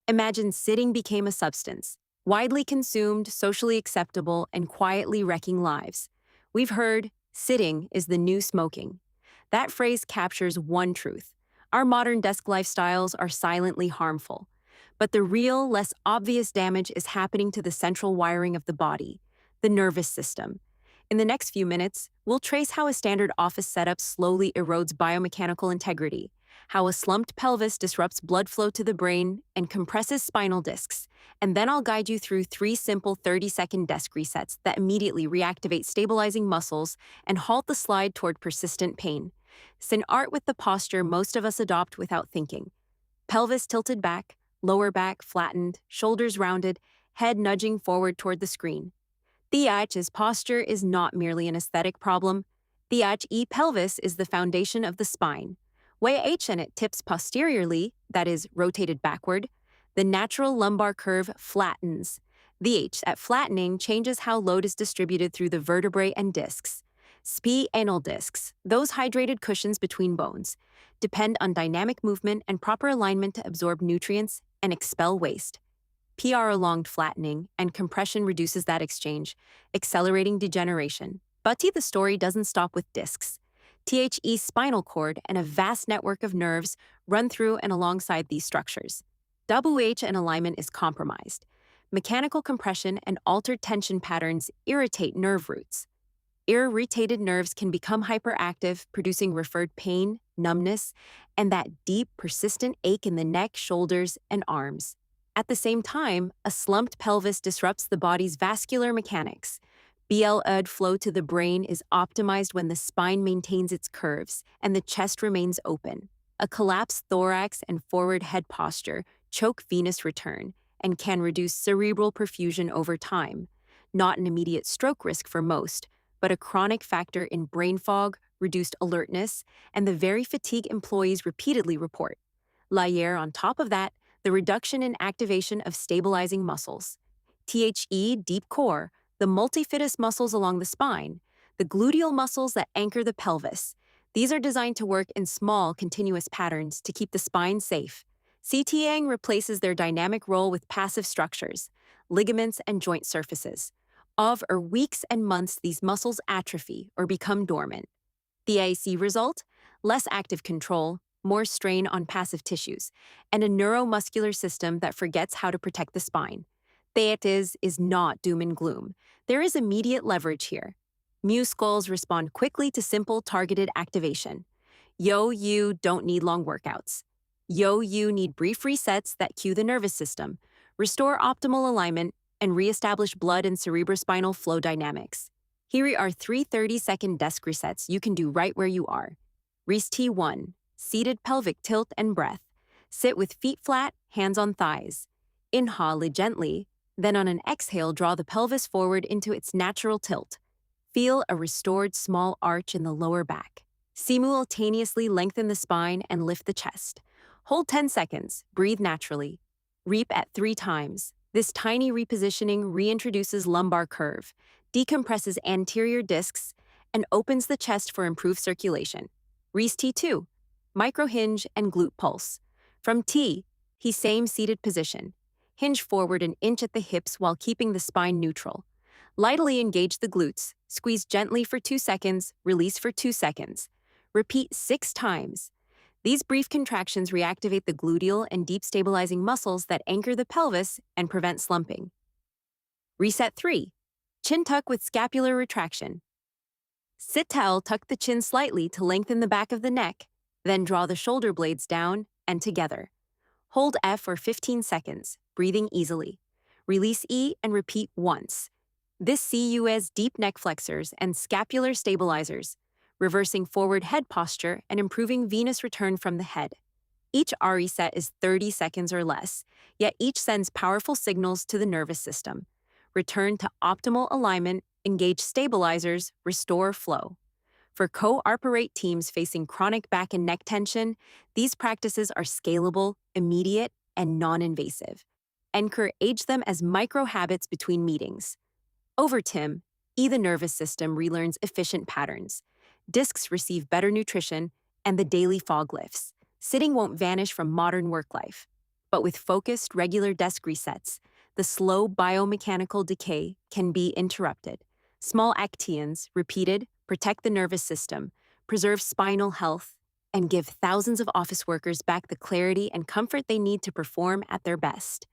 Imagine sitting became a substance, widely consumed, socially acceptable, and quietly wrecking lives. We've heard, sitting is the new smoking. That phrase captures one truth. Our modern desk lifestyles are silently harmful. But the real, less obvious damage is happening to the central wiring of the body, the nervous system. In the next few minutes, we'll trace how a standard office setup slowly erodes biomechanical integrity, how a slumped pelvis disrupts blood flow to the brain and compresses spinal discs, and then I'll guide you through three simple 30-second desk resets that immediately reactivate stabilizing muscles and halt the slide toward persistent pain. It's an art with the posture most of us adopt without thinking. Pelvis tilted back, lower back flattened, shoulders rounded, head nudging forward toward the screen. TH's posture is not merely an aesthetic problem. THE pelvis is the foundation of the spine. Way H and it tips posteriorly, that is, rotated backward. The natural lumbar curve flattens. The H at flattening changes how load is distributed through the vertebrae and discs. Anal discs, those hydrated cushions between bones, depend on dynamic movement and proper alignment to absorb nutrients and expel waste. Prolonged flattening and compression reduces that exchange, accelerating degeneration. But the story doesn't stop with discs. THE spinal cord and a vast network of nerves run through and alongside these structures. WH and alignment is compromised. Mechanical compression and altered tension patterns irritate nerve roots. Irritated nerves can become hyperactive, producing referred pain, numbness, and that deep, persistent ache in the neck, shoulders, and arms. At the same time, a slumped pelvis disrupts the body's vascular mechanics. Blood flow to the brain is optimized when the spine maintains its curves and the chest remains open. A collapsed thorax and forward head posture choke venous return and can reduce cerebral perfusion over time. Not an immediate stroke risk for most, but a chronic factor in brain fog, reduced alertness, and the very fatigue employees repeatedly report. Layer on top of that, the reduction in activation of stabilizing muscles. Deep core, the multifidus muscles along the spine, the gluteal muscles that anchor the pelvis. These are designed to work in small, continuous patterns to keep the spine safe. CTAing replaces their dynamic role with passive structures, ligaments and joint surfaces. Over weeks and months, these muscles atrophy or become dormant. The AAC result? Less active control, more strain on passive tissues, and a neuromuscular system that forgets how to protect the spine. That is not doom and gloom. There is immediate leverage here. Muscles respond quickly to simple targeted activation. You don't need long workouts. You need brief resets that cue the nervous system, restore optimal alignment, and reestablish blood and cerebrospinal flow dynamics. Here are three 30-second desk resets you can do right where you are. T1, seated pelvic tilt and breath. Sit with feet flat, hands on thighs. Inhale gently, then on an exhale, draw the pelvis forward into its natural tilt. Feel a restored small arch in the lower back. Simultaneously lengthen the spine and lift the chest. Hold 10 seconds, breathe naturally. Reap at 3 times. This tiny repositioning reintroduces lumbar curve, decompresses anterior discs, and opens the chest for improved circulation. T2, micro hinge and glute pulse. From he same seated position. Hinge forward an inch at the hips while keeping the spine neutral. Lightly engage the glutes, squeeze gently for 2 seconds, release for 2 seconds. Repeat 6 times. These brief contractions reactivate the gluteal and deep stabilizing muscles that anchor the pelvis and prevent slumping. Reset 3. Chin tuck with scapular retraction. Sit tall, tuck the chin slightly to lengthen the back of the neck, then draw the shoulder blades down and together. Hold F for 15 seconds, breathing easily. Release E and repeat once. This CUS deep neck flexors and scapular stabilizers, reversing forward head posture and improving venous return from the head. Each reset is 30 seconds or less, yet each sends powerful signals to the nervous system. Return to optimal alignment, engage stabilizers, restore flow. For co-operate teams facing chronic back and neck tension, these practices are scalable, immediate, and non-invasive. Encourage them as micro-habits between meetings. Over time, the nervous system relearns efficient patterns. Discs receive better nutrition, and the daily fog lifts. Sitting won't vanish from modern work life. But with focused, regular desk resets, the slow biomechanical decay can be interrupted. Small actions, repeated, protect the nervous system, preserve spinal health, and give thousands of office workers back the clarity and comfort they need to perform at their best.